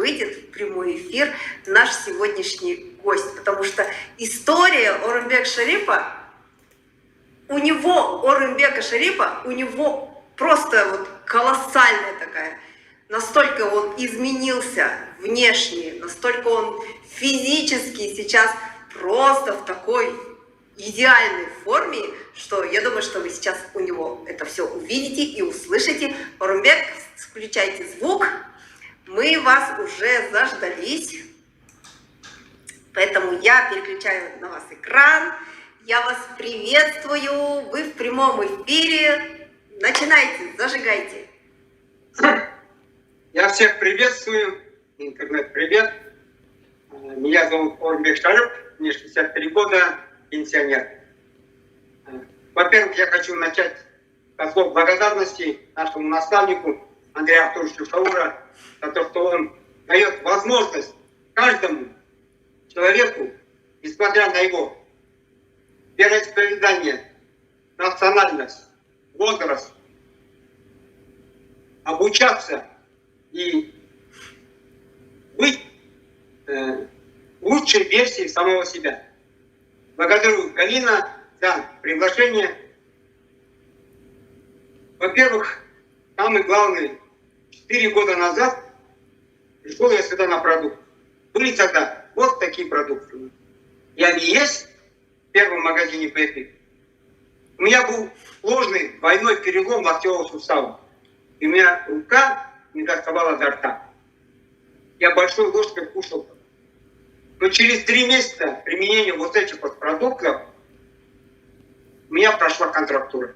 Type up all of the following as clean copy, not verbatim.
выйдет в прямой эфир наш сегодняшний гость, потому что история Орынбек Шарипа, у него просто вот колоссальная такая. Настолько он изменился внешне, настолько он физически сейчас просто в такой идеальной форме, что я думаю, что вы сейчас у него это все увидите и услышите. Орынбек, включайте звук. Мы вас уже заждались. Поэтому я переключаю на вас экран. Я вас приветствую. Вы в прямом эфире. Начинайте, зажигайте. Я всех приветствую. Интернет-привет. Меня зовут Орынбек Шарип. Мне 63 года. Пенсионер. Во-первых, я хочу начать со слов благодарности нашему наставнику Андрею Артуровичу Шаура за то, что он дает возможность каждому человеку, несмотря на его вероисповедание, национальность, возраст, обучаться и быть лучшей версией самого себя. Благодарю Галина за приглашение. Во-первых, самый главный, 4 года назад пришел я сюда на продукт. Были тогда вот такие продукты. И они есть в первом магазине Бэпик. У меня был сложный двойной перелом локтевого сустава. И у меня рука не доставала до рта. Я большой ложкой кушал. Но через 3 месяца применения вот этих вот продуктов у меня прошла контрактура.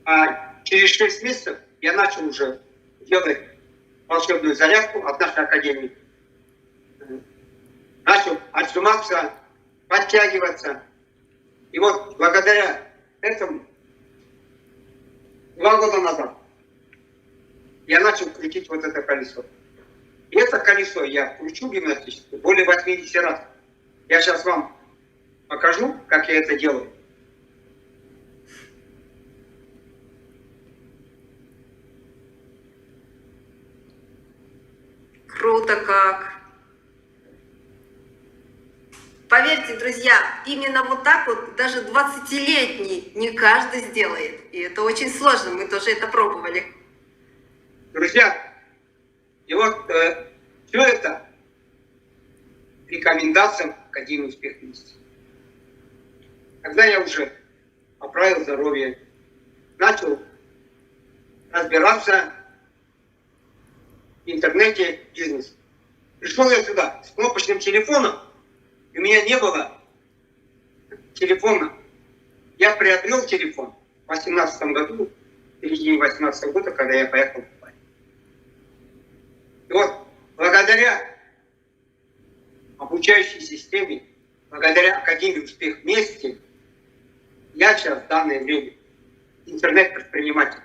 А через 6 месяцев я начал уже делать волшебную зарядку от нашей академии. Начал отжиматься, подтягиваться. И вот благодаря этому 2 года назад я начал крутить вот это колесо. И это колесо я кручу гимнастически более 80 раз. Я сейчас вам покажу, как я это делаю. Круто как! Поверьте, друзья, именно вот так вот даже 20-летний не каждый сделает. И это очень сложно, мы тоже это пробовали. Друзья, и вот все это рекомендациям Академии Успех Вместе. Когда я уже поправил здоровье, начал разбираться в интернете, бизнесе. Пришел я сюда с кнопочным телефоном, и у меня не было телефона. Я приобрел телефон в 2018 году, в середине 2018 года, когда я поехал в Дубай. И вот благодаря обучающей системе, благодаря Академии Успех Вместе, я сейчас в данное время интернет-предприниматель.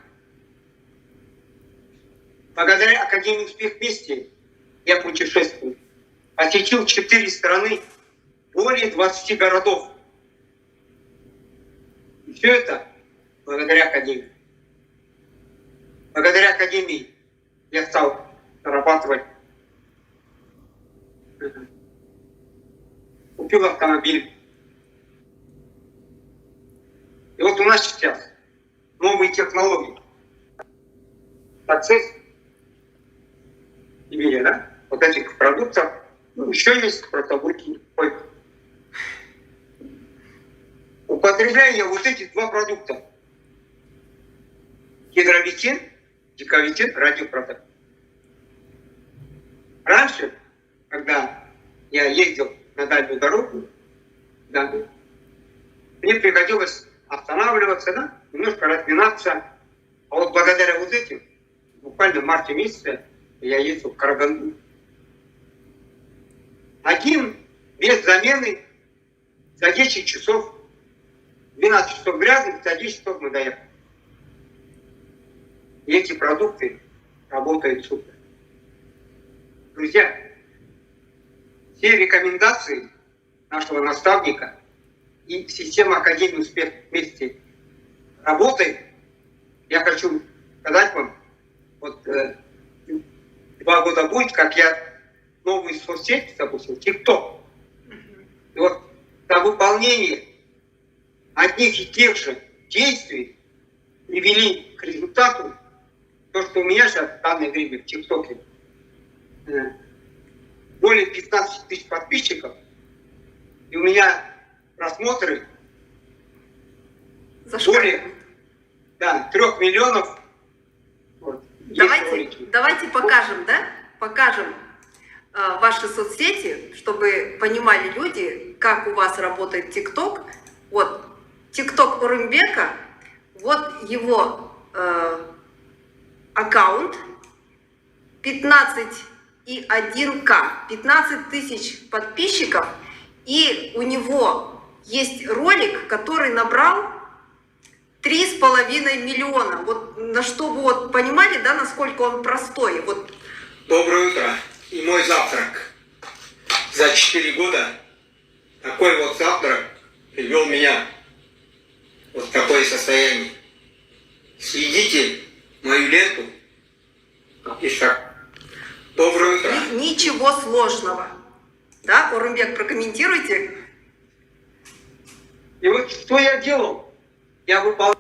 Благодаря Академии Успех Вместе я путешествую. Посетил 4 страны, более 20 городов. И все это благодаря Академии. Благодаря Академии я стал зарабатывать. Купил автомобиль. И вот у нас сейчас новые технологии. Процесс имени, да? Вот этих продуктов. Ну, еще есть просто будьте. Употребляю я вот эти 2 продукта. Гидровитин, диковитин, радиопроток. Раньше, когда я ездил на дальнюю дорогу, да, мне приходилось останавливаться, да, немножко разминаться. А вот благодаря вот этим, буквально в марте месяце, я ездил в Караганду. Один без замены за 10 часов, 12 часов грязных, за 10 часов мы доехали. И эти продукты работают супер. Друзья, все рекомендации нашего наставника и система Академии Успех Вместе работает. Я хочу сказать вам, вот 2 года будет, как я новую соцсеть запустил, ТикТок. И вот на выполнение одних и тех же действий привели к результату то, что у меня сейчас в данное время в ТикТоке более 15 тысяч подписчиков, и у меня просмотры более 3 миллионов. Вот, давайте покажем, да? Покажем ваши соцсети, чтобы понимали люди, как у вас работает ТикТок. Вот, ТикТок Орымбека, вот его аккаунт, 15,1К, 15 тысяч подписчиков, и у него есть ролик, который набрал 3,5 миллиона. Вот, чтобы вот понимали, да, насколько он простой. Вот. Доброе утро. И мой завтрак. За 4 года такой вот завтрак привел меня вот в такое состояние. Следите мою ленту. И шаг. Доброе утро. Ничего сложного. Да, Орымбек, прокомментируйте. И вот что я делал? Я выполнял